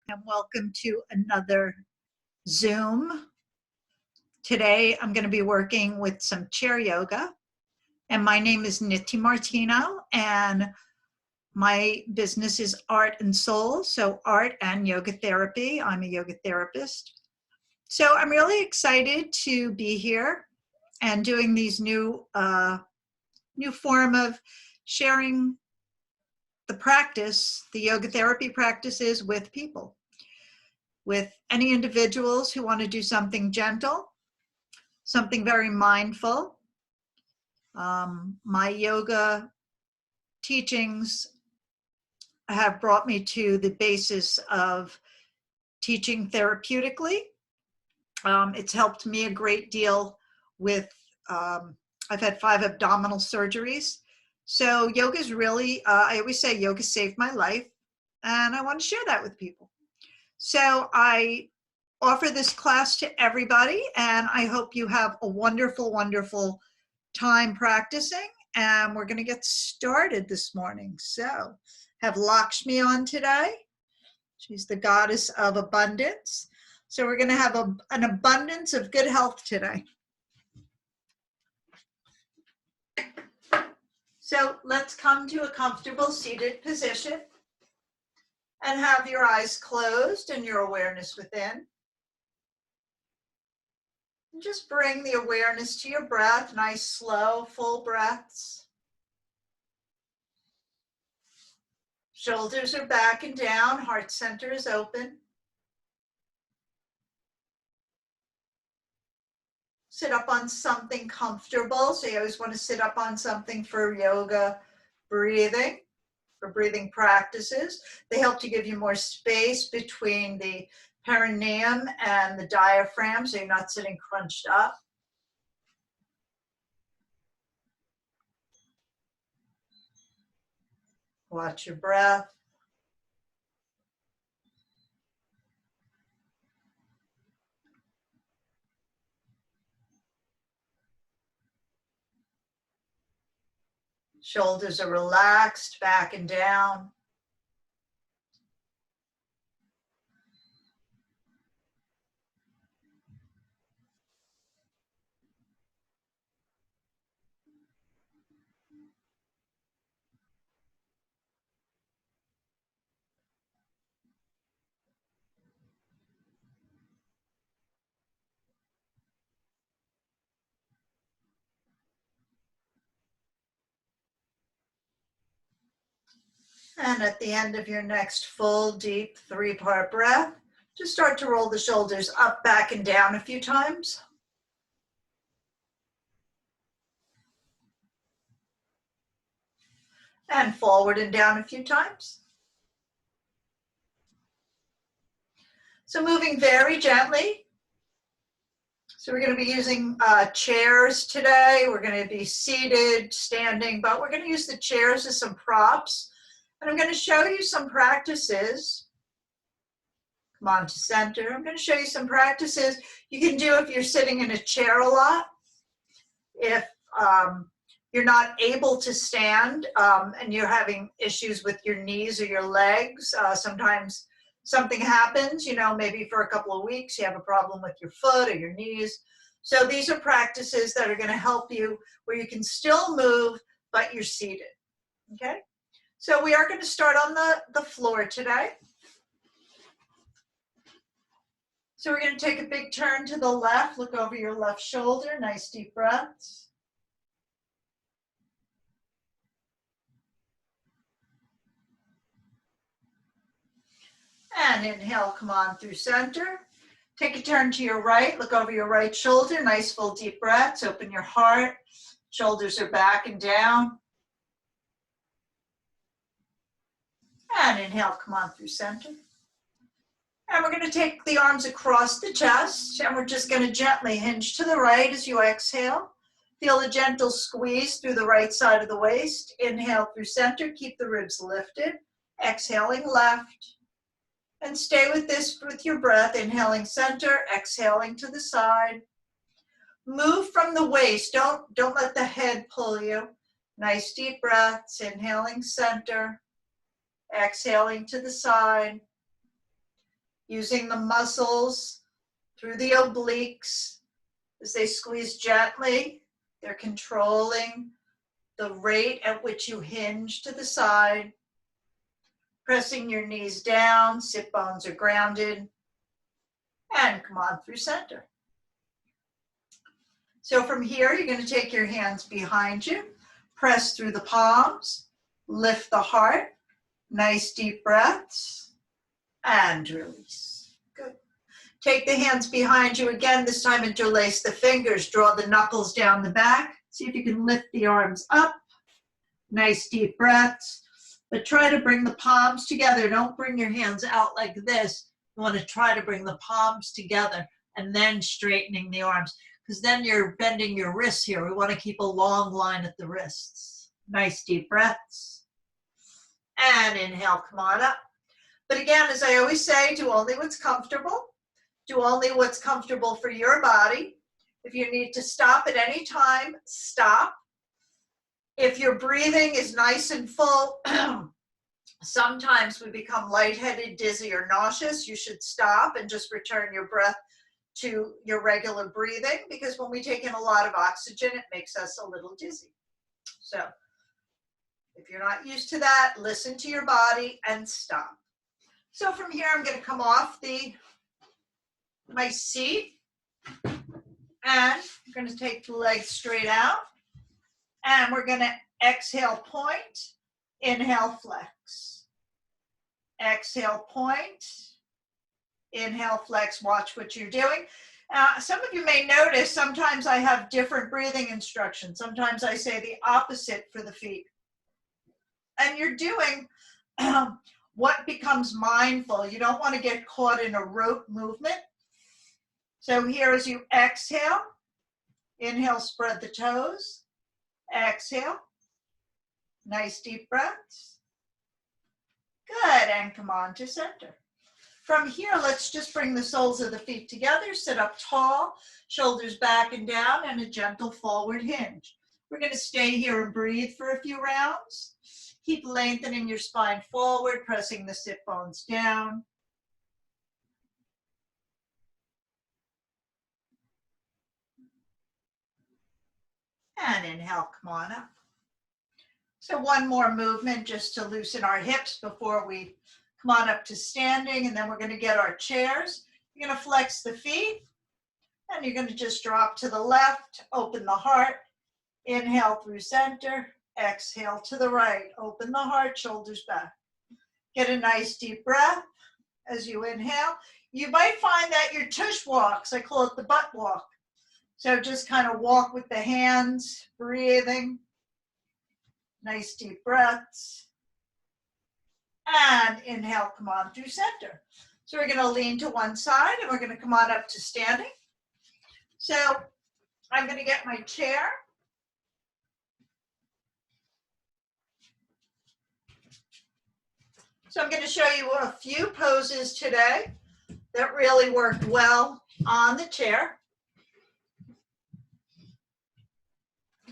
And welcome to another Zoom. Today I'm going to be working with some chair yoga, and my name is Niti Martino, and my business is Art and Soul, so art and yoga therapy. I'm a yoga therapist. So I'm really excited to be here and doing these new form of sharing the practice, the yoga therapy practices with people, with any individuals who want to do something gentle, something very mindful. My yoga teachings have brought me to the basis of teaching therapeutically. It's helped me a great deal with, I've had 5 abdominal surgeries. So yoga is really, I always say yoga saved my life, and I want to share that with people. So I offer this class to everybody, and I hope you have a wonderful, wonderful time practicing. And we're going to get started this morning. So have Lakshmi on today. She's the goddess of abundance. So we're going to have an abundance of good health today. So let's come to a comfortable seated position and have your eyes closed and your awareness within. And just bring the awareness to your breath, nice, slow, full breaths. Shoulders are back and down, heart center is open. Sit up on something comfortable. So you always want to sit up on something for yoga breathing, for breathing practices. They help to give you more space between the perineum and the diaphragm, so you're not sitting crunched up. Watch your breath. Shoulders are relaxed, back and down. And at the end of your next full, deep 3-part breath, just start to roll the shoulders up, back, and down a few times. And forward and down a few times. So moving very gently. So we're going to be using chairs today. We're going to be seated, standing, but we're going to use the chairs as some props. And I'm going to show you some practices. Come on to center. I'm going to show you some practices you can do if you're sitting in a chair a lot. If you're not able to stand and you're having issues with your knees or your legs, sometimes something happens, maybe for a couple of weeks you have a problem with your foot or your knees. So these are practices that are going to help you where you can still move, but you're seated, okay? So we are going to start on the floor today. So we're going to take a big turn to the left, look over your left shoulder, nice deep breaths. And inhale, come on through center. Take a turn to your right, look over your right shoulder, nice full deep breaths, open your heart, shoulders are back and down. And inhale, come on through center. And we're going to take the arms across the chest, and we're just going to gently hinge to the right as you exhale. Feel a gentle squeeze through the right side of the waist. Inhale through center, keep the ribs lifted. Exhaling left. And stay with this with your breath, inhaling center, exhaling to the side. Move from the waist, don't let the head pull you. Nice deep breaths, inhaling center, exhaling to the side. using the muscles through the obliques as they squeeze gently. They're controlling the rate at which you hinge to the side, pressing your knees down, sit bones are grounded, and come on through center. So from here, you're going to take your hands behind you, press through the palms, lift the heart, nice deep breaths, and release. Good. Take the hands behind you again. This time interlace the fingers, draw the knuckles down the back. See if you can lift the arms up. Nice deep breaths, but try to bring the palms together. Don't bring your hands out like this. You want to try to bring the palms together and then straightening the arms, because then you're bending your wrists here. We want to keep a long line at the wrists. Nice deep breaths. And inhale, come on up. But again, as I always say, do only what's comfortable. Do only what's comfortable for your body. If you need to stop at any time, stop. If your breathing is nice and full, sometimes we become lightheaded, dizzy, or nauseous. You should stop and just return your breath to your regular breathing, because when we take in a lot of oxygen, it makes us a little dizzy. So if you're not used to that, listen to your body and stop. So from here, I'm going to come off my seat, and I'm going to take the legs straight out, and we're going to exhale, point, inhale, flex. Exhale, point, inhale, flex. Watch what you're doing. Some of you may notice sometimes I have different breathing instructions. Sometimes I say the opposite for the feet. And you're doing what becomes mindful. You don't want to get caught in a rote movement. So here as you exhale, inhale, spread the toes. Exhale. Nice deep breaths. Good, and come on to center. From here, let's just bring the soles of the feet together, sit up tall, shoulders back and down, and a gentle forward hinge. We're going to stay here and breathe for a few rounds. Keep lengthening your spine forward, pressing the sit bones down. And inhale, come on up. So one more movement just to loosen our hips before we come on up to standing, and then we're going to get our chairs. You're going to flex the feet, and you're going to just drop to the left, open the heart, inhale through center, exhale to the right, open the heart, shoulders back. Get a nice deep breath as you inhale. You might find that your tush walks, I call it the butt walk. So just kind of walk with the hands, breathing. Nice deep breaths. And inhale, come on through center. So we're going to lean to one side, and we're going to come on up to standing. So I'm going to get my chair. So I'm going to show you a few poses today that really worked well on the chair.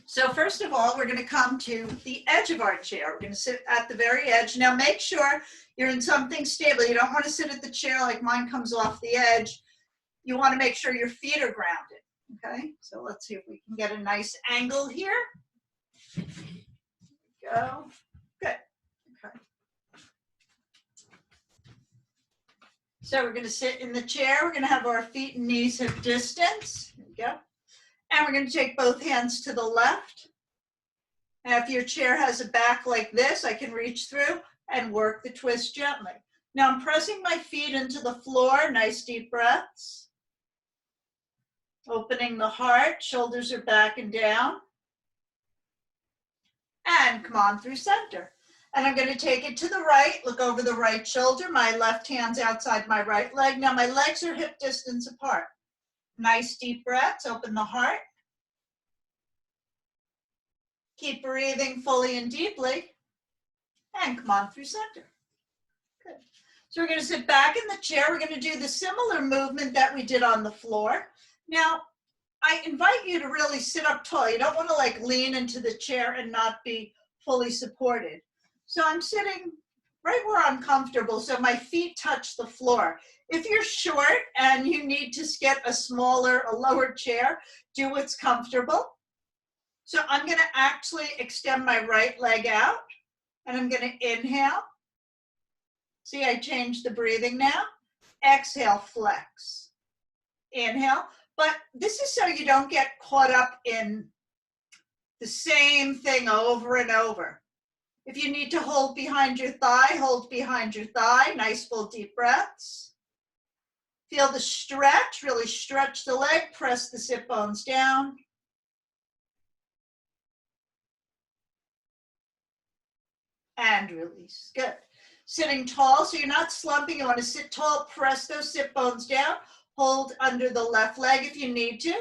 So first of all, we're going to come to the edge of our chair. We're going to sit at the very edge. Now make sure you're in something stable. You don't want to sit at the chair like mine comes off the edge. You want to make sure your feet are grounded. Okay, so let's see if we can get a nice angle here. There we go. Good. Okay. So we're going to sit in the chair. We're going to have our feet and knees hip distance. There we go. And we're going to take both hands to the left. And if your chair has a back like this, I can reach through and work the twist gently. Now I'm pressing my feet into the floor. Nice deep breaths. Opening the heart, shoulders are back and down. And come on through center. And I'm going to take it to the right, look over the right shoulder. My left hand's outside my right leg. Now my legs are hip distance apart. Nice deep breaths, open the heart. Keep breathing fully and deeply. And come on through center. Good. So we're going to sit back in the chair. We're going to do the similar movement that we did on the floor. Now, I invite you to really sit up tall. You don't want to like lean into the chair and not be fully supported. So I'm sitting right where I'm comfortable, so my feet touch the floor. If you're short and you need to get a lower chair, do what's comfortable. So I'm going to actually extend my right leg out, and I'm going to inhale. See, I changed the breathing now. Exhale, flex. Inhale. But this is so you don't get caught up in the same thing over and over. If you need to hold behind your thigh, hold behind your thigh. Nice full deep breaths. Feel the stretch, really stretch the leg, press the sit bones down. And release, good. Sitting tall, so you're not slumping, you want to sit tall, press those sit bones down, hold under the left leg if you need to,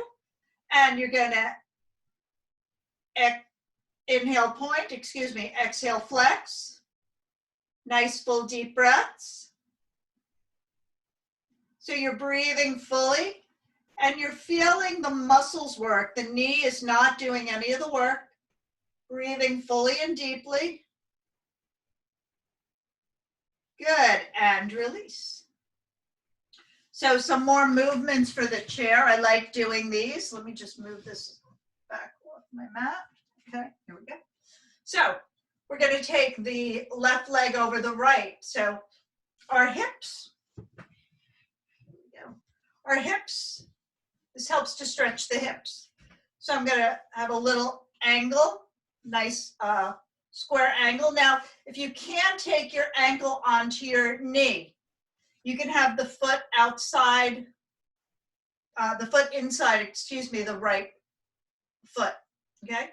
and you're gonna inhale point, exhale flex. Nice full deep breaths. So you're breathing fully and you're feeling the muscles work. The knee is not doing any of the work. Breathing fully and deeply. Good, and release. So some more movements for the chair. I like doing these. Let me just move this back off my mat. Okay, here we go. So we're going to take the left leg over the right. So our hips, our hips, this helps to stretch the hips. So I'm going to have a little angle, nice square angle. Now, if you can take your ankle onto your knee, you can have the foot outside, the foot inside, the right foot, okay?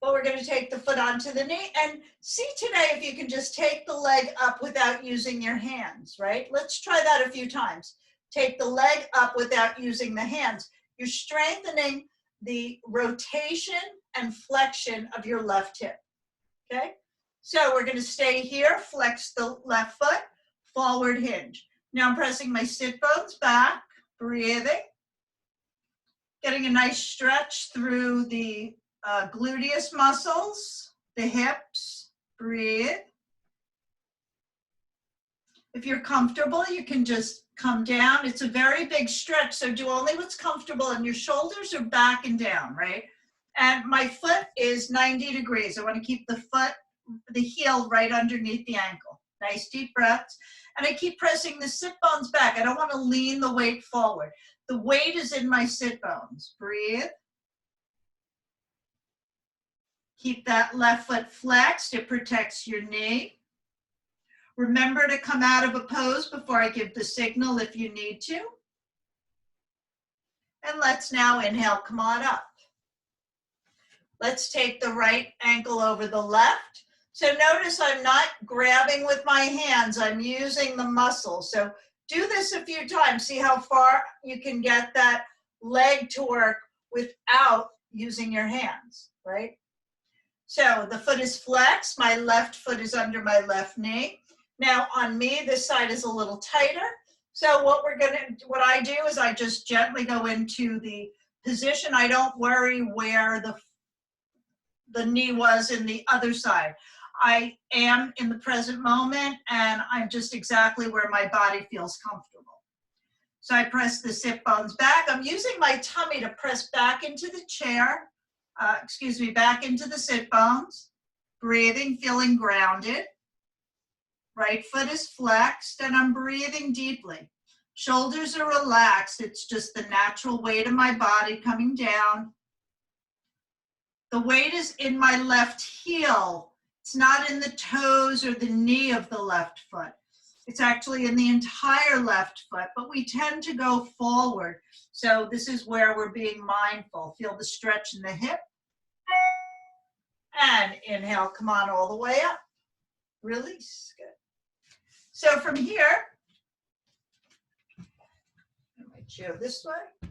But we're going to take the foot onto the knee and see today if you can just take the leg up without using your hands, right? Let's try that a few times. Take the leg up without using the hands. You're strengthening the rotation and flexion of your left hip, okay? So we're going to stay here, flex the left foot, forward hinge. Now I'm pressing my sit bones back, breathing, getting a nice stretch through the gluteus muscles, the hips, breathe. If you're comfortable, you can just come down. It's a very big stretch, so do only what's comfortable, and your shoulders are back and down, right? And my foot is 90 degrees. I want to keep the foot, the heel right underneath the ankle. Nice deep breaths. And I keep pressing the sit bones back. I don't want to lean the weight forward. The weight is in my sit bones. Breathe. Keep that left foot flexed. It protects your knee. Remember to come out of a pose before I give the signal if you need to. And let's now inhale, come on up. Let's take the right ankle over the left. So notice I'm not grabbing with my hands, I'm using the muscle. So do this a few times, see how far you can get that leg to work without using your hands, right? So the foot is flexed, my left foot is under my left knee. Now on me, this side is a little tighter. So what I do is I just gently go into the position. I don't worry where the knee was in the other side. I am in the present moment and I'm just exactly where my body feels comfortable. So I press the sit bones back. I'm using my tummy to press back into the chair, back into the sit bones. Breathing, feeling grounded. Right foot is flexed and I'm breathing deeply. Shoulders are relaxed. It's just the natural weight of my body coming down. The weight is in my left heel. It's not in the toes or the knee of the left foot. It's actually in the entire left foot, but we tend to go forward. So this is where we're being mindful. Feel the stretch in the hip. And inhale, come on all the way up. Release, good. So from here, I might show this way.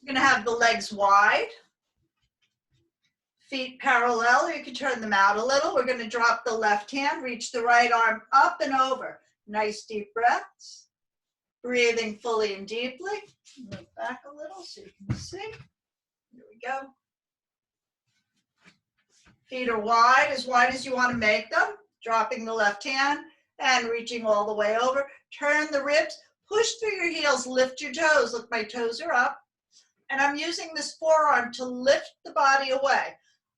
You're gonna have the legs wide. Feet parallel, or you can turn them out a little. We're going to drop the left hand, reach the right arm up and over. Nice deep breaths. Breathing fully and deeply. Move back a little so you can see. Here we go. Feet are wide as you want to make them. Dropping the left hand and reaching all the way over. Turn the ribs, push through your heels, lift your toes. Look, my toes are up. And I'm using this forearm to lift the body away.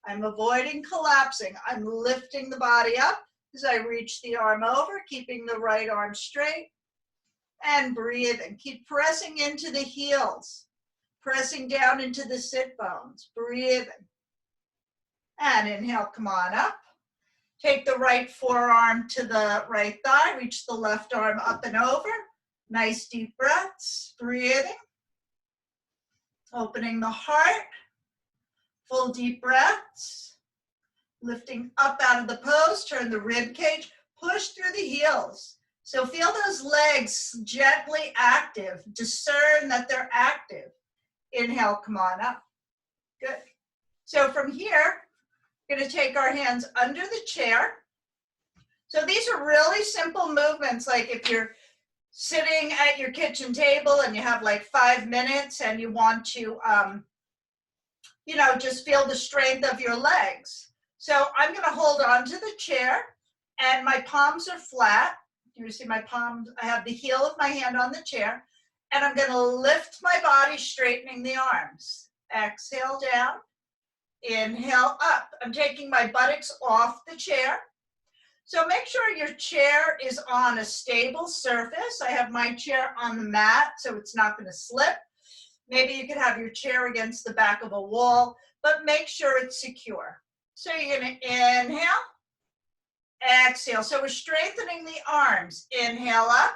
I'm avoiding collapsing. I'm lifting the body up as I reach the arm over, keeping the right arm straight. And breathe and keep pressing into the heels, pressing down into the sit bones, breathing. And inhale, come on up. Take the right forearm to the right thigh, reach the left arm up and over. Nice deep breaths, breathing. Opening the heart, full deep breaths. Lifting up out of the pose, turn the rib cage, push through the heels. So feel those legs gently active. Discern that they're active. Inhale, come on up. Good. So from here, we're going to take our hands under the chair. So these are really simple movements, like if you're sitting at your kitchen table and you have like 5 minutes and you want to, just feel the strength of your legs. So I'm going to hold on to the chair and my palms are flat. You see my palms, I have the heel of my hand on the chair, and I'm going to lift my body, straightening the arms. Exhale down, inhale up. I'm taking my buttocks off the chair. So make sure your chair is on a stable surface. I have my chair on the mat, so it's not going to slip. Maybe you could have your chair against the back of a wall, but make sure it's secure. So you're going to inhale. Exhale. So we're strengthening the arms. Inhale up.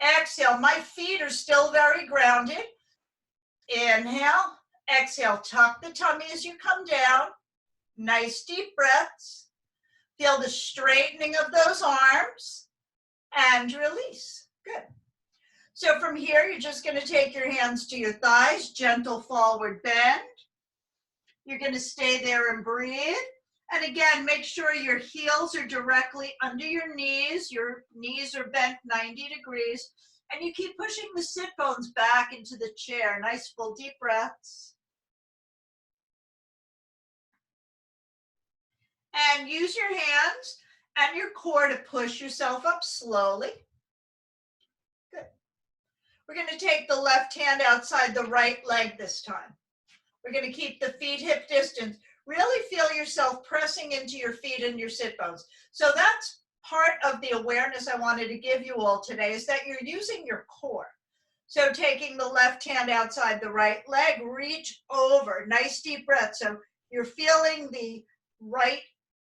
Exhale. My feet are still very grounded. Inhale. Exhale. Tuck the tummy as you come down. Nice deep breaths. Feel the straightening of those arms. And release. Good. So from here, you're just going to take your hands to your thighs. Gentle forward bend. You're going to stay there and breathe. And again, make sure your heels are directly under your knees are bent 90 degrees, and you keep pushing the sit bones back into the chair. Nice full deep breaths. And use your hands and your core to push yourself up slowly. Good. We're going to take the left hand outside the right leg this time. We're going to keep the feet hip distance. Really feel yourself pressing into your feet and your sit bones. So that's part of the awareness I wanted to give you all today, is that you're using your core. So taking the left hand outside the right leg, reach over. Nice deep breath. So you're feeling the right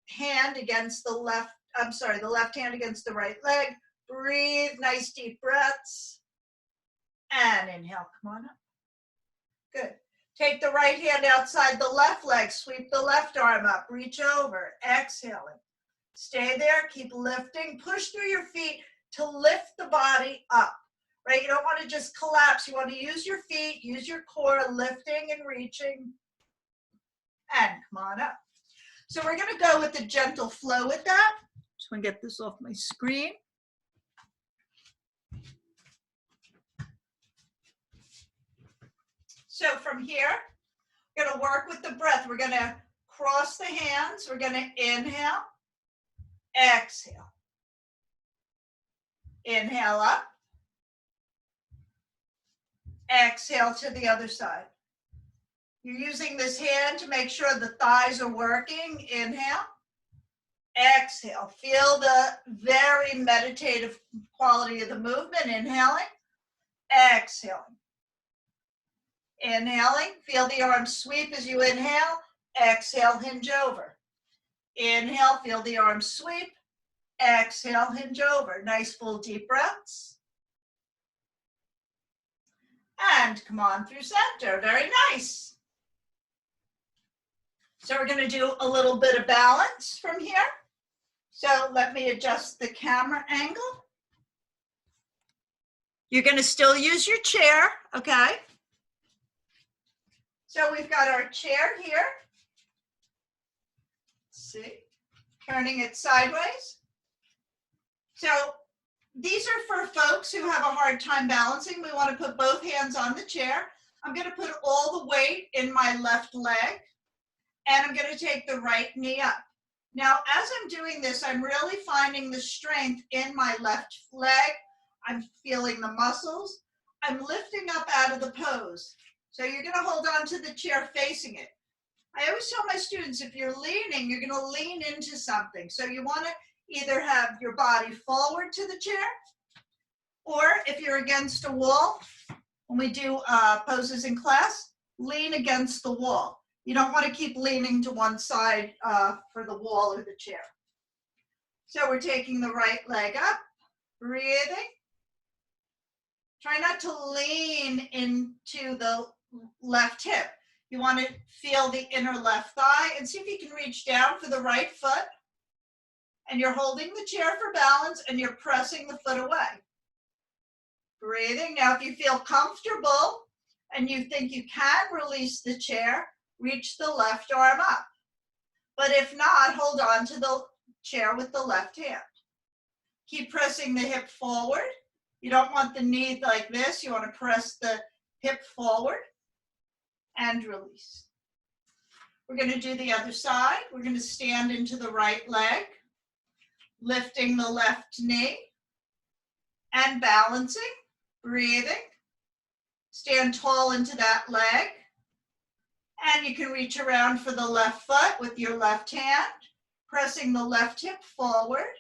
hand against the left, the left hand against the right leg. Breathe, nice deep breaths. And inhale, come on up. Good. Take the right hand outside the left leg, sweep the left arm up, reach over, exhaling. Stay there, keep lifting, push through your feet to lift the body up, right? You don't want to just collapse. You want to use your feet, use your core, lifting and reaching, and come on up. So we're going to go with a gentle flow with that. Just want to get this off my screen. So from here, we're going to work with the breath. We're going to cross the hands. We're going to inhale, exhale. Inhale up. Exhale to the other side. You're using this hand to make sure the thighs are working. Inhale, exhale. Feel the very meditative quality of the movement. Inhaling, exhaling. Inhaling, feel the arms sweep as you inhale. Exhale, hinge over. Inhale, feel the arms sweep. Exhale, hinge over. Nice full deep breaths. And come on through center. Very nice. So we're going to do a little bit of balance from here. So let me adjust the camera angle. You're going to still use your chair, okay? So we've got our chair here. Let's see, turning it sideways. So these are for folks who have a hard time balancing. We want to put both hands on the chair. I'm going to put all the weight in my left leg, and I'm going to take the right knee up. Now, as I'm doing this, I'm really finding the strength in my left leg. I'm feeling the muscles. I'm lifting up out of the pose. So you're going to hold on to the chair facing it. I always tell my students, if you're leaning, you're going to lean into something. So you want to either have your body forward to the chair, or if you're against a wall, when we do poses in class, lean against the wall. You don't want to keep leaning to one side for the wall or the chair. So we're taking the right leg up, breathing. Try not to lean into the left hip. You want to feel the inner left thigh and see if you can reach down for the right foot. And you're holding the chair for balance and you're pressing the foot away. Breathing. Now, if you feel comfortable and you think you can release the chair, reach the left arm up. But if not, hold on to the chair with the left hand. Keep pressing the hip forward. You don't want the knee like this. You want to press the hip forward and release. We're going to do the other side. We're going to stand into the right leg, lifting the left knee and balancing, breathing. Stand tall into that leg. And you can reach around for the left foot with your left hand, pressing the left hip forward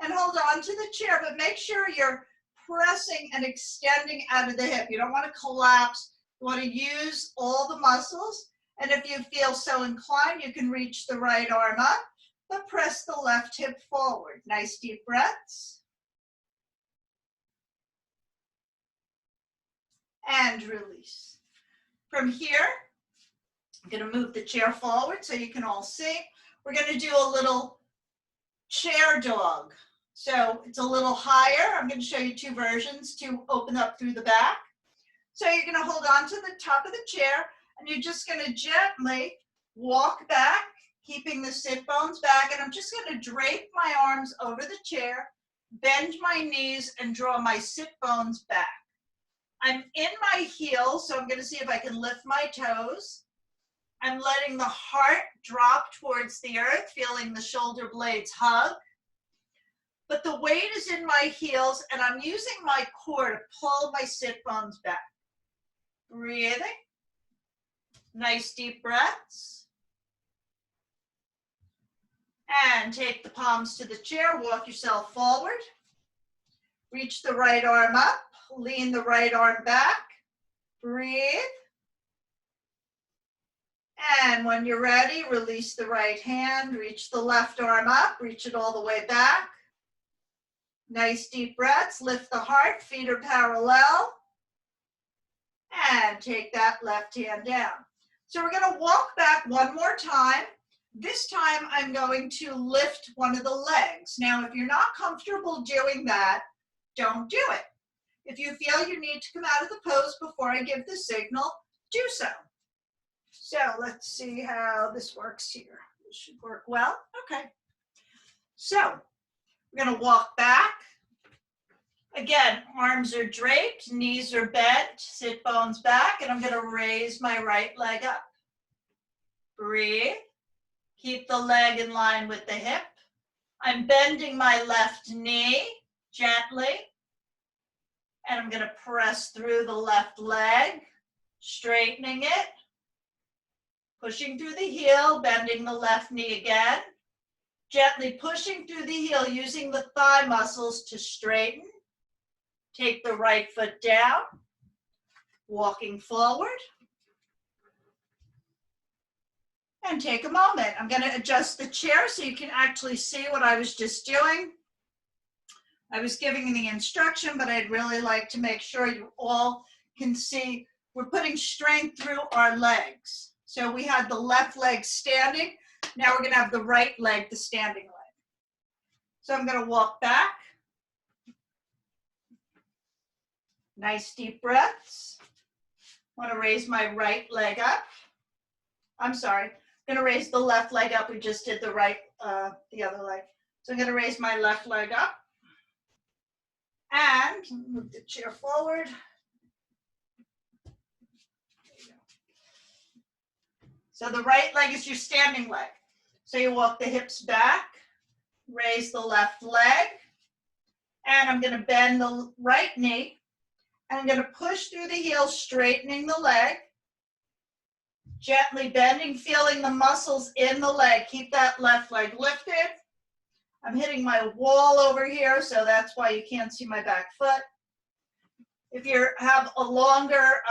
and hold on to the chair, but make sure you're pressing and extending out of the hip. You don't want to collapse. You want to use all the muscles. And if you feel so inclined, you can reach the right arm up, but press the left hip forward. Nice deep breaths. And release. From here, I'm going to move the chair forward so you can all see. We're going to do a little chair dog. So it's a little higher. I'm going to show you two versions to open up through the back. So you're going to hold on to the top of the chair and you're just going to gently walk back, keeping the sit bones back. And I'm just going to drape my arms over the chair, bend my knees, and draw my sit bones back. I'm in my heels, so I'm going to see if I can lift my toes. I'm letting the heart drop towards the earth, feeling the shoulder blades hug. But the weight is in my heels, and I'm using my core to pull my sit bones back. Breathing. Nice deep breaths. And take the palms to the chair, walk yourself forward. Reach the right arm up, lean the right arm back. Breathe. And when you're ready, release the right hand, reach the left arm up, reach it all the way back. Nice deep breaths, lift the heart, feet are parallel. And take that left hand down. So we're going to walk back one more time. This time I'm going to lift one of the legs. Now, if you're not comfortable doing that, don't do it. If you feel you need to come out of the pose before I give the signal, do so. So let's see how this works here. This should work well. Okay. So we're going to walk back. Again, arms are draped, knees are bent, sit bones back, and I'm going to raise my right leg up. Breathe. Keep the leg in line with the hip. I'm bending my left knee gently, and I'm going to press through the left leg, straightening it, pushing through the heel, bending the left knee again, gently pushing through the heel, using the thigh muscles to straighten. Take the right foot down, walking forward. And take a moment. I'm going to adjust the chair so you can actually see what I was just doing. I was giving the instruction, but I'd really like to make sure you all can see we're putting strength through our legs. So we had the left leg standing. Now we're going to have the right leg, the standing leg. So I'm going to walk back. Nice deep breaths. I want to raise my right leg up. I'm sorry. I'm going to raise the left leg up. We just did the right, the other leg. So I'm going to raise my left leg up and move the chair forward. So the right leg is your standing leg. So you walk the hips back, raise the left leg, and I'm going to bend the right knee. And I'm going to push through the heel, straightening the leg, gently bending, feeling the muscles in the leg. Keep that left leg lifted. I'm hitting my wall over here, so that's why you can't see my back foot. If you have a longer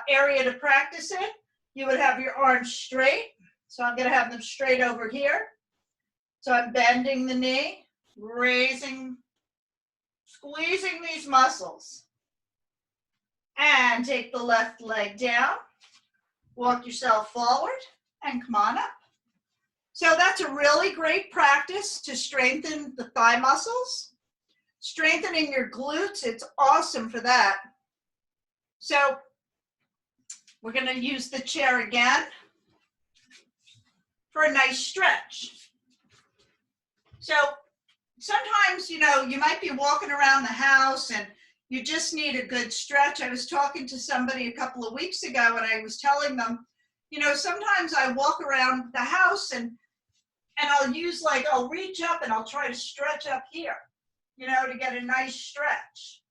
area to practice in, you would have your arms straight. So I'm going to have them straight over here. So I'm bending the knee, raising, squeezing these muscles. And take the left leg down, walk yourself forward, and come on up. So that's a really great practice to strengthen the thigh muscles. Strengthening your glutes, it's awesome for that. So we're going to use the chair again for a nice stretch. So sometimes, you know, you might be walking around the house and you just need a good stretch. I was talking to somebody a couple of weeks ago and I was telling them, you know, sometimes I walk around the house and I'll I'll reach up and I'll try to stretch up here, you know, to get a nice stretch.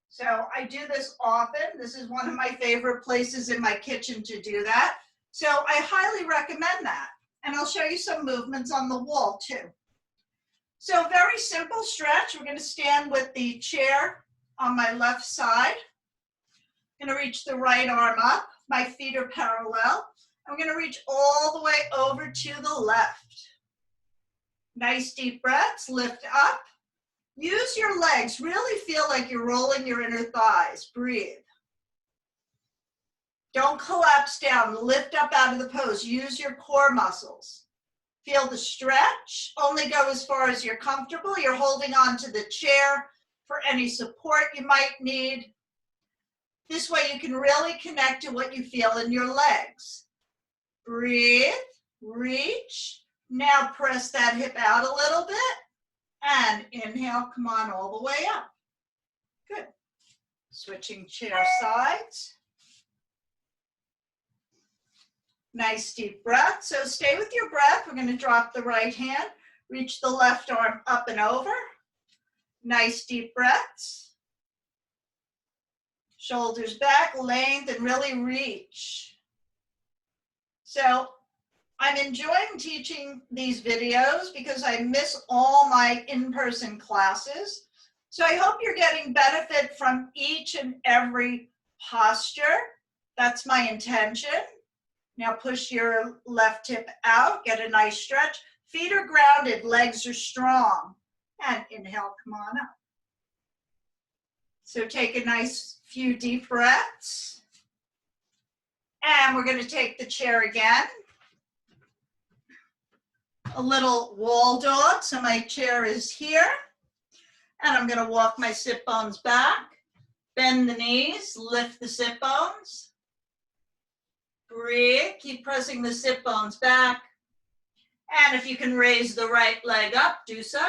So I do this often. This is one of my favorite places in my kitchen to do that. So I highly recommend that. And I'll show you some movements on the wall too. So very simple stretch. We're going to stand with the chair on my left side. I'm going to reach the right arm up. My feet are parallel. I'm going to reach all the way over to the left. Nice deep breaths. Lift up. Use your legs. Really feel like you're rolling your inner thighs. Breathe. Don't collapse down. Lift up out of the pose. Use your core muscles. Feel the stretch. Only go as far as you're comfortable. You're holding on to the chair for any support you might need. This way you can really connect to what you feel in your legs. Breathe, reach. Now press that hip out a little bit and inhale, come on all the way up. Good. Switching chair sides. Nice deep breath. So stay with your breath. We're going to drop the right hand, reach the left arm up and over. Nice deep breaths. Shoulders back, length, and really reach. So I'm enjoying teaching these videos because I miss all my in-person classes. So I hope you're getting benefit from each and every posture. That's my intention. Now push your left hip out, get a nice stretch. Feet are grounded, legs are strong. And inhale, come on up. So take a nice few deep breaths. And we're going to take the chair again. A little wall dog. So my chair is here. And I'm going to walk my sit bones back. Bend the knees, lift the sit bones. Breathe, keep pressing the sit bones back. And if you can raise the right leg up, do so.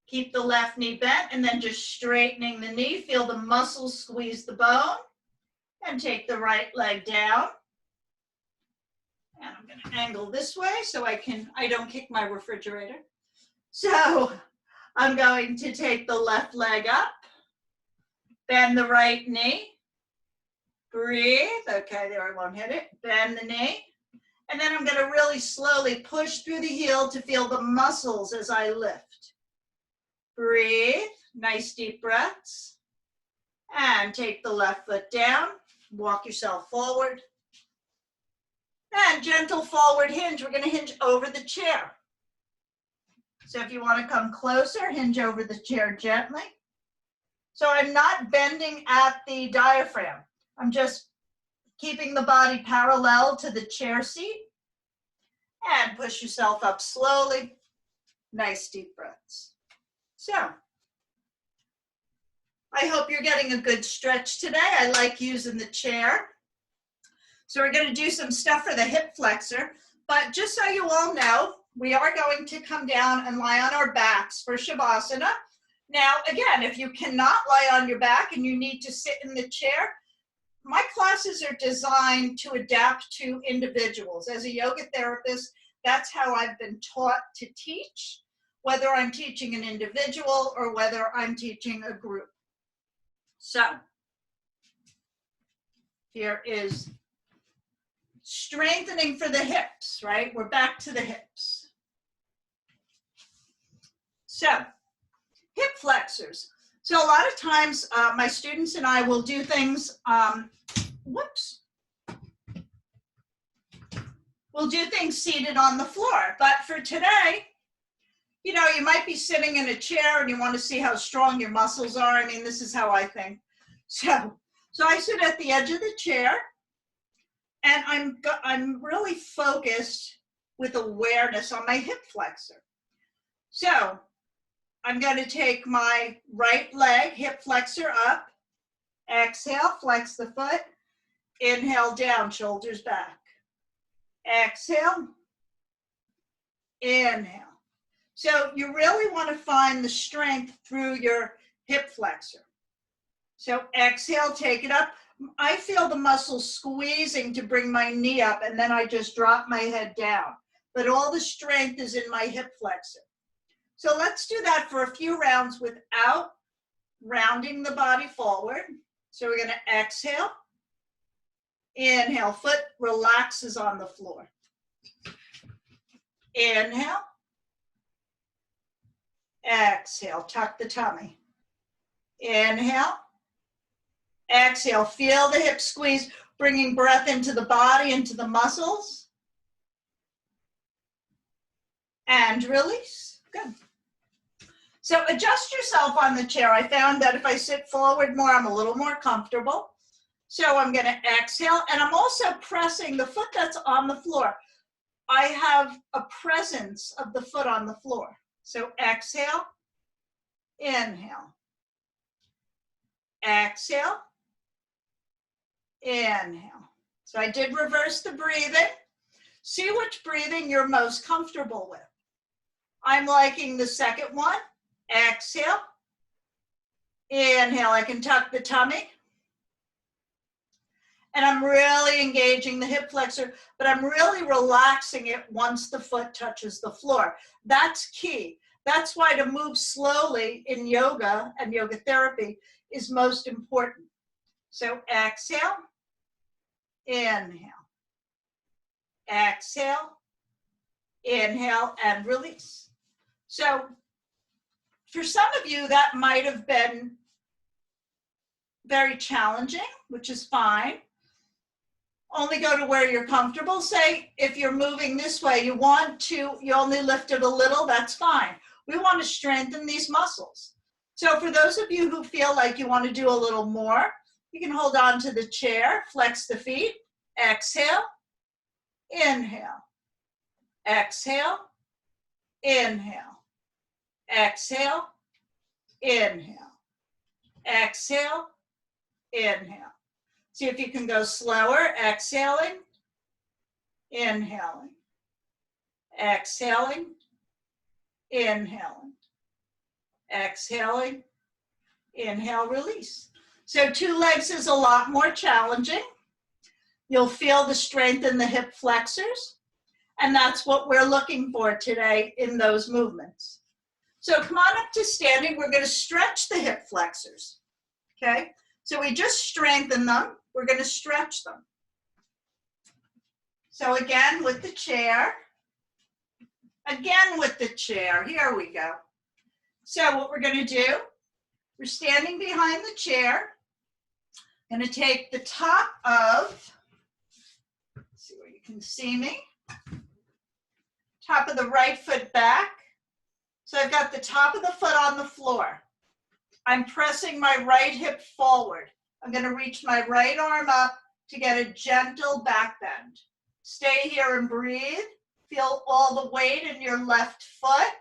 Keep the left knee bent and then just straightening the knee. Feel the muscles squeeze the bone. And take the right leg down. And I'm going to angle this way so I don't kick my refrigerator. So I'm going to take the left leg up. Bend the right knee. Breathe. Okay, there, I won't hit it. Bend the knee. And then I'm going to really slowly push through the heel to feel the muscles as I lift. Breathe. Nice deep breaths. And take the left foot down. Walk yourself forward. And gentle forward hinge. We're going to hinge over the chair. So if you want to come closer, hinge over the chair gently. So I'm not bending at the diaphragm. I'm just keeping the body parallel to the chair seat. And push yourself up slowly. Nice deep breaths. So I hope you're getting a good stretch today. I like using the chair. So we're going to do some stuff for the hip flexor. But just so you all know, we are going to come down and lie on our backs for my classes are designed to adapt to individuals. As a yoga therapist, that's how I've been taught to teach, whether I'm teaching an individual or whether I'm teaching a group. So here is strengthening for the hips, right? We're back to the hips. So hip flexors. So a lot of times my students and I will do things, we'll do things seated on the floor. But for today, you know, you might be sitting in a chair and you want to see how strong your muscles are. I mean, this is how I think. So I sit at the edge of the chair and I'm really focused with awareness on my hip flexor. So I'm going to take my right leg, hip flexor up, exhale, flex the foot, inhale down, shoulders back, exhale, inhale. So you really want to find the strength through your hip flexor. So exhale, take it up. I feel the muscles squeezing to bring my knee up, and then I just drop my head down. But all the strength is in my hip flexor. So let's do that for a few rounds without rounding the body forward. So we're going to exhale, inhale, foot relaxes on the floor. Inhale, exhale, tuck the tummy. Inhale, exhale, feel the hip squeeze, bringing breath into the body, into the muscles. And release. Good. So adjust yourself on the chair. I found that if I sit forward more, I'm a little more comfortable. So I'm going to exhale, and I'm also pressing the foot that's on the floor. I have a presence of the foot on the floor. So exhale, inhale. Exhale, inhale. So I did reverse the breathing. See which breathing you're most comfortable with. I'm liking the second one. Exhale, inhale. I can tuck the tummy. And I'm really engaging the hip flexor, but I'm really relaxing it once the foot touches the floor. That's key. That's why to move slowly in yoga and yoga therapy is most important. So exhale, inhale. Exhale, inhale, and release. So for some of you, that might have been very challenging, which is fine. Only go to where you're comfortable. Say if you're moving this way, you only lift it a little, that's fine. We want to strengthen these muscles. So for those of you who feel like you want to do a little more, you can hold on to the chair, flex the feet, exhale, inhale, exhale, inhale, exhale, inhale, exhale, inhale. See if you can go slower, exhaling, inhaling, exhaling, inhaling, exhaling, inhale, release. So two legs is a lot more challenging. You'll feel the strength in the hip flexors, and that's what we're looking for today in those movements. So come on up to standing. We're going to stretch the hip flexors, okay? So we just strengthen them. We're going to stretch them. So again with the chair. Again with the chair. Here we go. So what we're going to do, we're standing behind the chair. I'm going to take the top of, let's see where you can see me, top of the right foot back. So I've got the top of the foot on the floor. I'm pressing my right hip forward. I'm going to reach my right arm up to get a gentle back bend. Stay here and breathe. Feel all the weight in your left foot.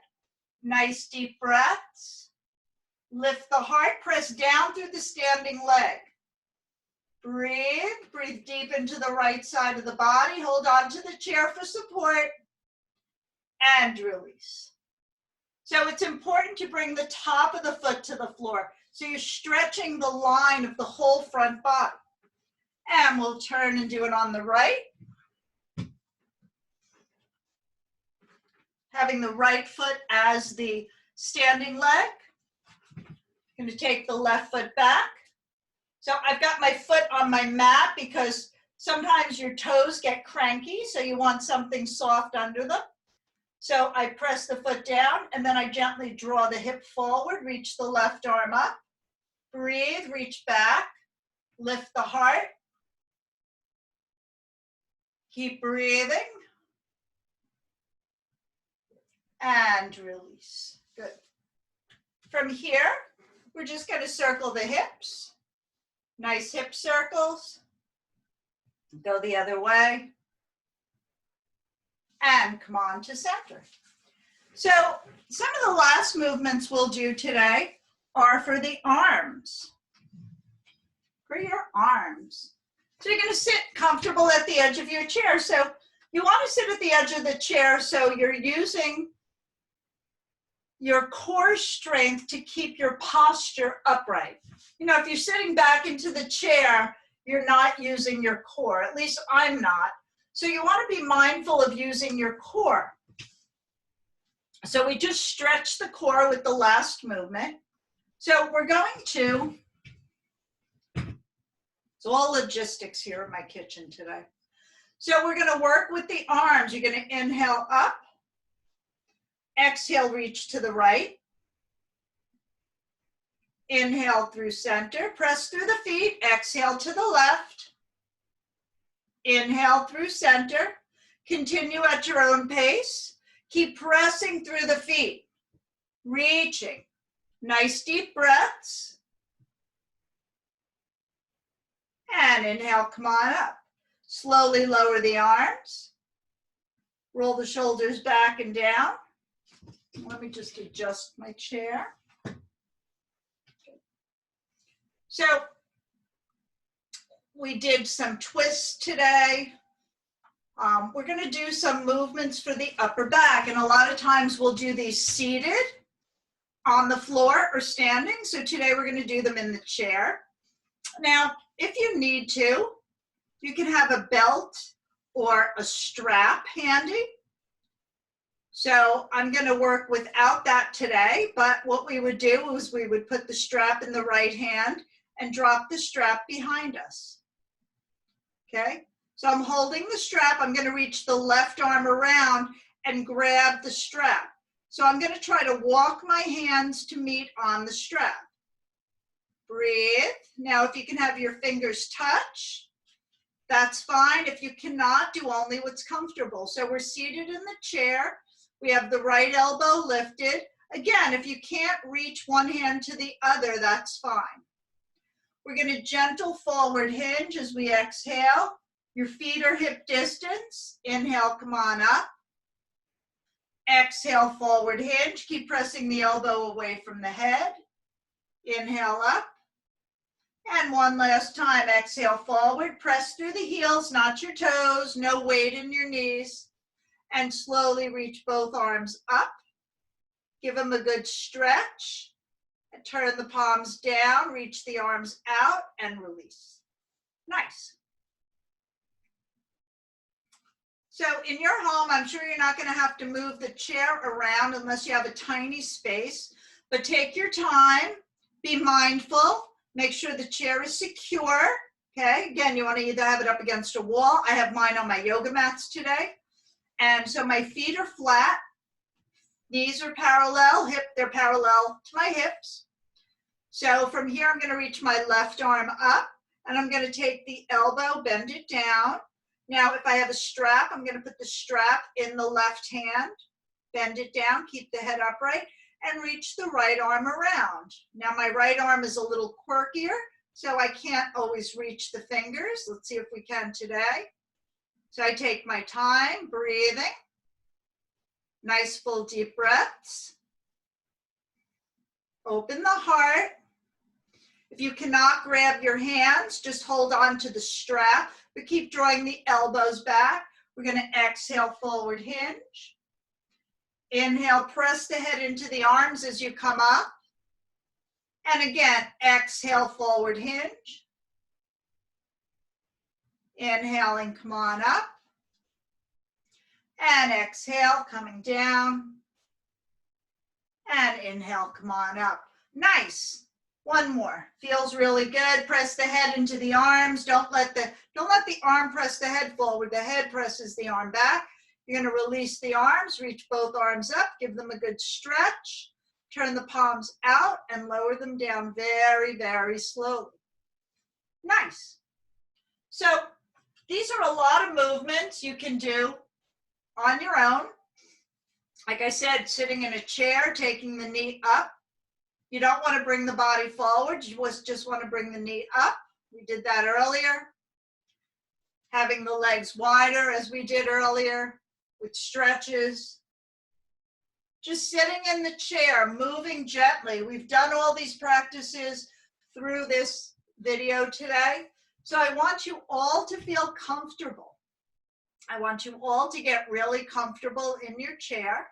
Nice deep breaths. Lift the heart, press down through the standing leg. Breathe, breathe deep into the right side of the body. Hold on to the chair for support and release. So it's important to bring the top of the foot to the floor. So you're stretching the line of the whole front body. And we'll turn and do it on the right. Having the right foot as the standing leg. I'm going to take the left foot back. So I've got my foot on my mat because sometimes your toes get cranky, so you want something soft under them. So I press the foot down and then I gently draw the hip forward, reach the left arm up, breathe, reach back, lift the heart, keep breathing, and release. Good. From here, we're just going to circle the hips. Nice hip circles. Go the other way. And come on to center. So some of the last movements we'll do today are for the arms. For your arms. So you're going to sit comfortable at the edge of your chair. So you want to sit at the edge of the chair so you're using your core strength to keep your posture upright. You know, if you're sitting back into the chair, you're not using your core. At least I'm not. So you want to be mindful of using your core. So we just stretch the core with the last movement. So we're going to, it's all logistics here in my kitchen today. So we're going to work with the arms. You're going to inhale up. Exhale, reach to the right. Inhale through center, press through the feet, exhale to the left. Inhale through center, continue at your own pace. Keep pressing through the feet, reaching. Nice deep breaths. And inhale, come on up. Slowly lower the arms. Roll the shoulders back and down. Let me just adjust my chair. So we did some twists today. We're going to do some movements for the upper back. And a lot of times we'll do these seated on the floor or standing. So today we're going to do them in the chair. Now, if you need to, you can have a belt or a strap handy. So I'm going to work without that today, but what we would do is we would put the strap in the right hand and drop the strap behind us. Okay, so I'm holding the strap. I'm going to reach the left arm around and grab the strap. So I'm going to try to walk my hands to meet on the strap. Breathe. Now, if you can have your fingers touch, that's fine. If you cannot, do only what's comfortable. So we're seated in the chair. We have the right elbow lifted. Again, if you can't reach one hand to the other, that's fine. We're going to gentle forward hinge as we exhale. Your feet are hip distance. Inhale, come on up. Exhale, forward hinge. Keep pressing the elbow away from the head. Inhale up. And one last time, exhale forward. Press through the heels, not your toes. No weight in your knees. And slowly reach both arms up. Give them a good stretch. And turn the palms down, reach the arms out, and release. Nice. So in your home, I'm sure you're not going to have to move the chair around unless you have a tiny space. But take your time. Be mindful. Make sure the chair is secure. Okay, again, you want to either have it up against a wall. I have mine on my yoga mats today. And so my feet are flat, knees are parallel, they're parallel to my hips. So from here, I'm going to reach my left arm up, and I'm going to take the elbow, bend it down. Now, if I have a strap, I'm going to put the strap in the left hand, bend it down, keep the head upright, and reach the right arm around. Now, my right arm is a little quirkier, so I can't always reach the fingers. Let's see if we can today. So I take my time, breathing. Nice full deep breaths. Open the heart. If you cannot grab your hands, just hold on to the strap, but keep drawing the elbows back. We're going to exhale, forward hinge. Inhale, press the head into the arms as you come up. And again, exhale, forward hinge. Inhaling, come on up. And exhale, coming down. And inhale, come on up. Nice. One more. Feels really good. Press the head into the arms. Don't let the arm press the head forward. The head presses the arm back. You're going to release the arms, reach both arms up, give them a good stretch. Turn the palms out and lower them down very, very slowly. Nice. So these are a lot of movements you can do on your own. Like I said, sitting in a chair, taking the knee up. You don't want to bring the body forward. You just want to bring the knee up. We did that earlier. Having the legs wider as we did earlier with stretches. Just sitting in the chair, moving gently. We've done all these practices through this video today. So I want you all to feel comfortable. I want you all to get really comfortable in your chair.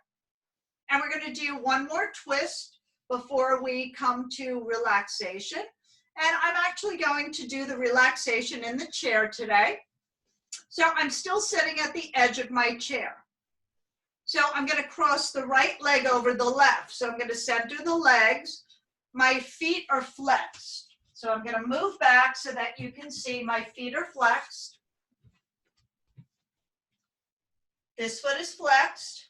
And we're going to do one more twist before we come to relaxation. And I'm actually going to do the relaxation in the chair today. So I'm still sitting at the edge of my chair. So I'm going to cross the right leg over the left. So I'm going to center the legs. My feet are flexed. So I'm going to move back so that you can see my feet are flexed. This foot is flexed.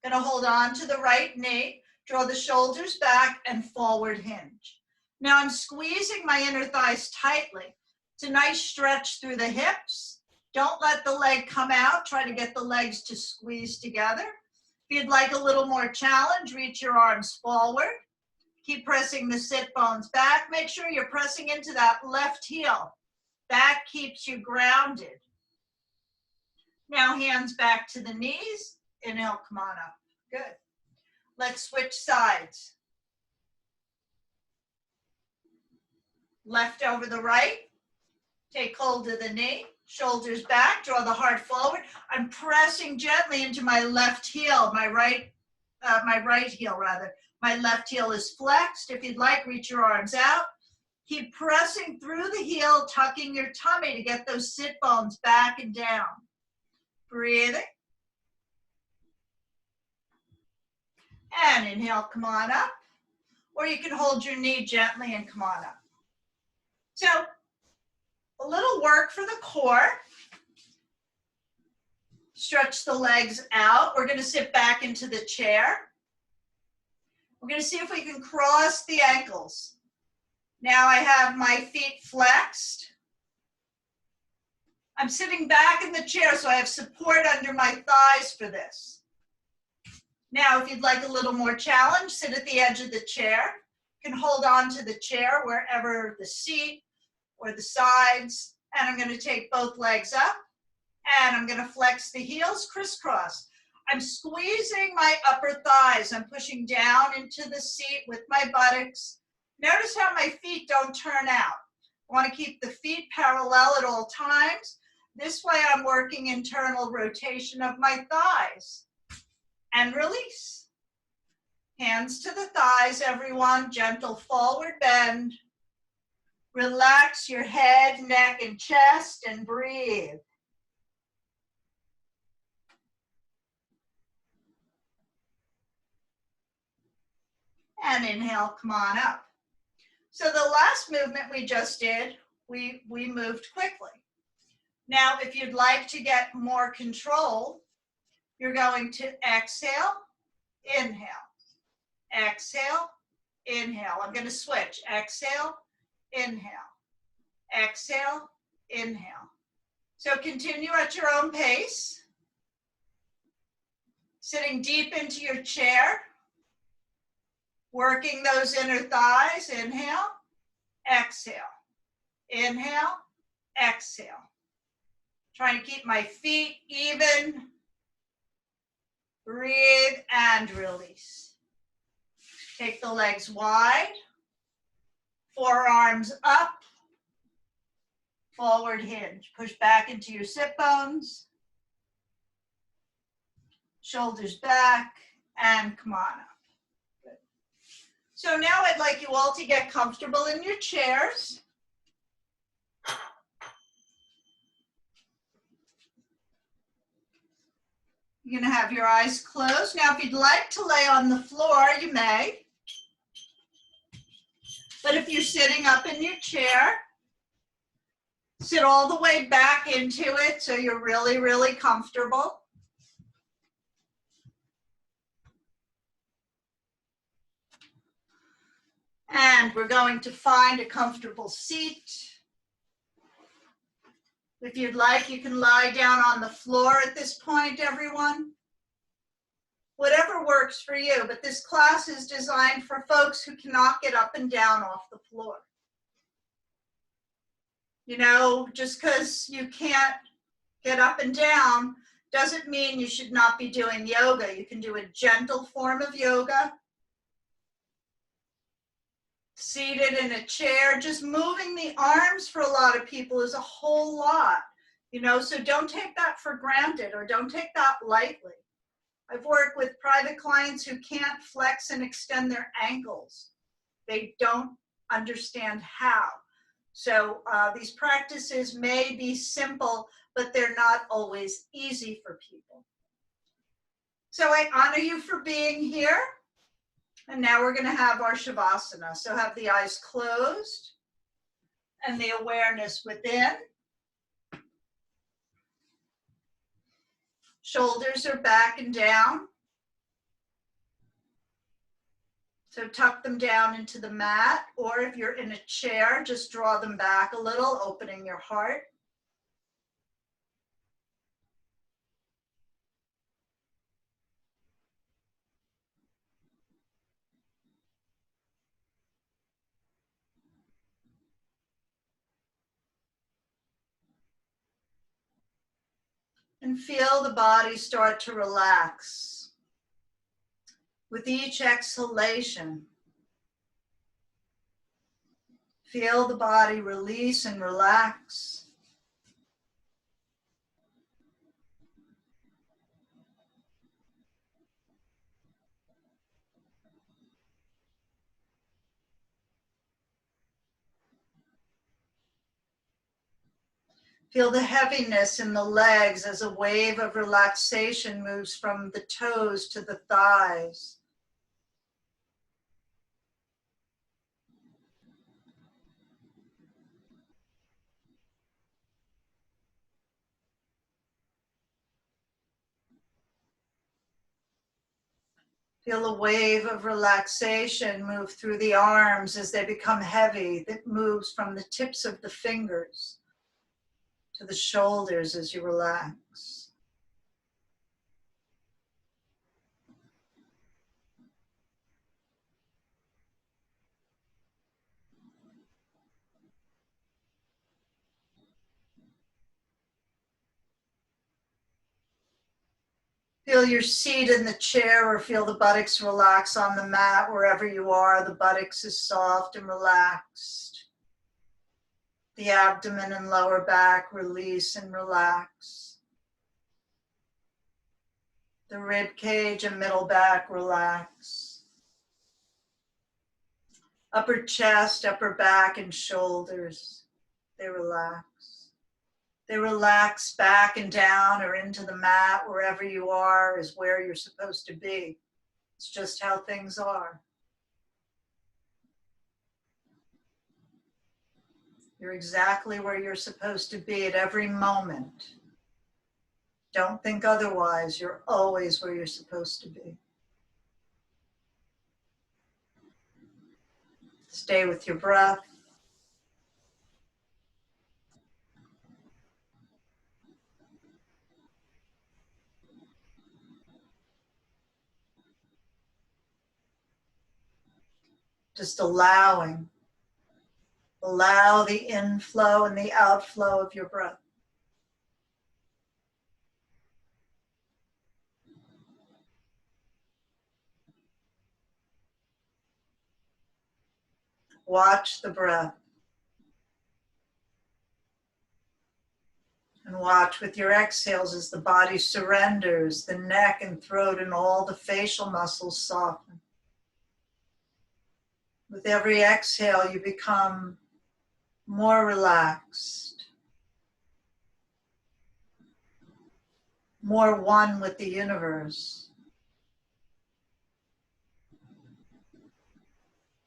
I'm going to hold on to the right knee, draw the shoulders back and forward hinge. Now I'm squeezing my inner thighs tightly. It's a nice stretch through the hips. Don't let the leg come out. Try to get the legs to squeeze together. If you'd like a little more challenge, reach your arms forward. Keep pressing the sit bones back. Make sure you're pressing into that left heel. That keeps you grounded. Now hands back to the knees. Inhale, come on up. Good. Let's switch sides. Left over the right. Take hold of the knee. Shoulders back, draw the heart forward. I'm pressing gently into my left heel, my right heel rather. My left heel is flexed. If you'd like, reach your arms out. Keep pressing through the heel, tucking your tummy to get those sit bones back and down. Breathing. And inhale, come on up. Or you can hold your knee gently and come on up. So, a little work for the core. Stretch the legs out. We're going to sit back into the chair. We're going to see if we can cross the ankles. Now I have my feet flexed. I'm sitting back in the chair, so I have support under my thighs for this. Now, if you'd like a little more challenge, sit at the edge of the chair. You can hold on to the chair wherever the seat or the sides, and I'm going to take both legs up, and I'm going to flex the heels crisscross. I'm squeezing my upper thighs. I'm pushing down into the seat with my buttocks. Notice how my feet don't turn out. I want to keep the feet parallel at all times. This way I'm working internal rotation of my thighs. And release. Hands to the thighs, everyone. Gentle forward bend. Relax your head, neck, and chest, and breathe. And inhale, come on up. So the last movement we just did, we moved quickly. Now, if you'd like to get more control, you're going to exhale, inhale, exhale, inhale. I'm going to switch. Exhale, inhale, exhale, inhale. So continue at your own pace. Sitting deep into your chair. Working those inner thighs. Inhale, exhale, inhale, exhale. Trying to keep my feet even. Breathe and release. Take the legs wide. Forearms up. Forward hinge. Push back into your sit bones. Shoulders back and come on up. Good. So now I'd like you all to get comfortable in your chairs. You're going to have your eyes closed. Now, if you'd like to lay on the floor, you may. But if you're sitting up in your chair, sit all the way back into it so you're really, really comfortable. And we're going to find a comfortable seat. If you'd like, you can lie down on the floor at this point, everyone. Whatever works for you, but this class is designed for folks who cannot get up and down off the floor. You know, just because you can't get up and down doesn't mean you should not be doing yoga. You can do a gentle form of yoga, seated in a chair. Just moving the arms for a lot of people is a whole lot, you know, so don't take that for granted or don't take that lightly. I've worked with private clients who can't flex and extend their ankles. They don't understand how. So these practices may be simple, but they're not always easy for people. So I honor you for being here. And now we're going to have our Shavasana. So have the eyes closed and the awareness within. Shoulders are back and down. So tuck them down into the mat, or if you're in a chair, just draw them back a little, opening your heart. And feel the body start to relax. With each exhalation, feel the body release and relax. Feel the heaviness in the legs as a wave of relaxation moves from the toes to the thighs. Feel a wave of relaxation move through the arms as they become heavy. That moves from the tips of the fingers to the shoulders as you relax. Feel your seat in the chair or feel the buttocks relax on the mat. Wherever you are, the buttocks is soft and relaxed. The abdomen and lower back release and relax. The rib cage and middle back relax. Upper chest, upper back, and shoulders, they relax. They relax back and down or into the mat. Wherever you are is where you're supposed to be. It's just how things are. You're exactly where you're supposed to be at every moment. Don't think otherwise. You're always where you're supposed to be. Stay with your breath. Just allowing. Allow the inflow and the outflow of your breath. Watch the breath. And watch with your exhales as the body surrenders, the neck and throat and all the facial muscles soften. With every exhale, you become more relaxed, more one with the universe.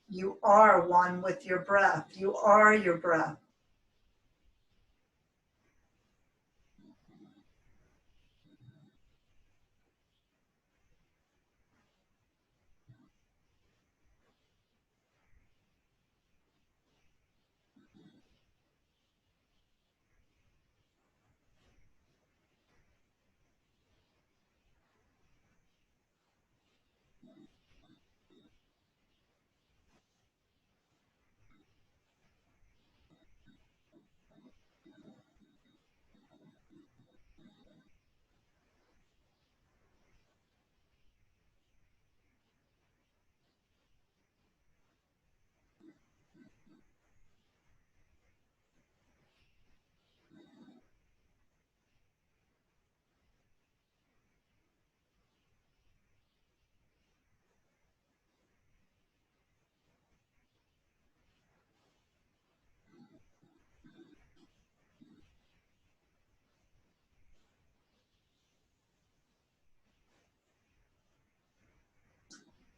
You are one with your breath. You are your breath.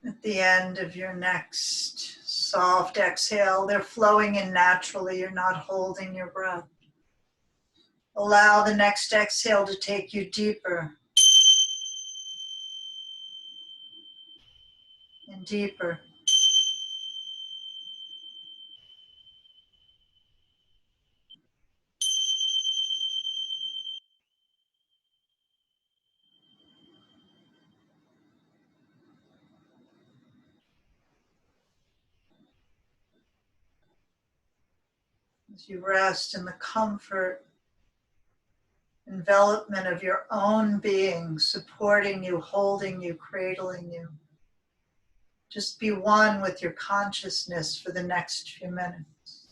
At the end of your next soft exhale, they're flowing in naturally. You're not holding your breath. Allow the next exhale to take you deeper and deeper. As you rest in the comfort, envelopment of your own being, supporting you, holding you, cradling you. Just be one with your consciousness for the next few minutes.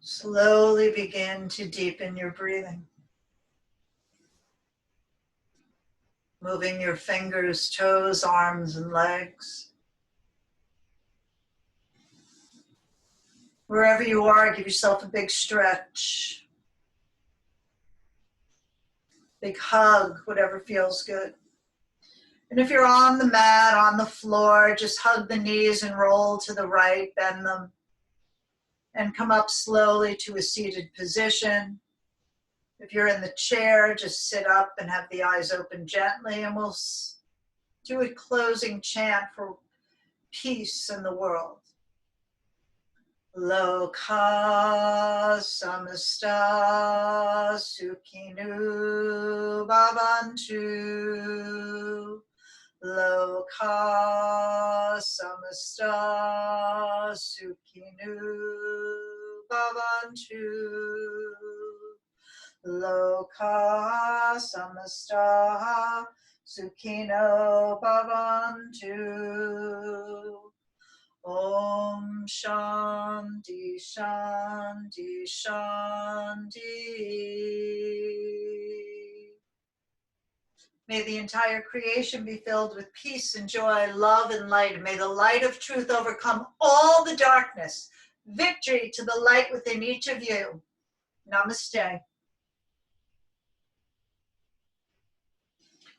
Slowly begin to deepen your breathing. Moving your fingers, toes, arms, and legs. Wherever you are, give yourself a big stretch. Big hug, whatever feels good. And if you're on the mat, on the floor, just hug the knees and roll to the right, bend them, and come up slowly to a seated position. If you're in the chair, just sit up and have the eyes open gently, and we'll do a closing chant for peace in the world. Loka samasta sukhinu bhavantu. Loka samasta sukhinu bhavantu. Loka samasta sukhino bhavantu. Om Shanti Shanti Shanti. May the entire creation be filled with peace and joy, love and light. And may the light of truth overcome all the darkness. Victory to the light within each of you. Namaste.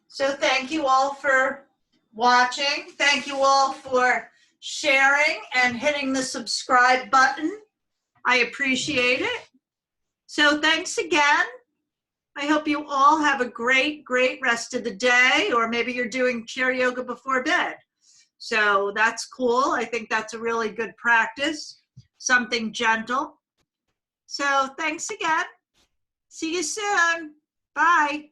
So thank you all for watching. Thank you all for sharing and hitting the subscribe button. I appreciate it. So thanks again. I hope you all have a great, great rest of the day, or maybe you're doing chair yoga before bed. So that's cool. I think that's a really good practice, something gentle. So thanks again. See you soon. Bye.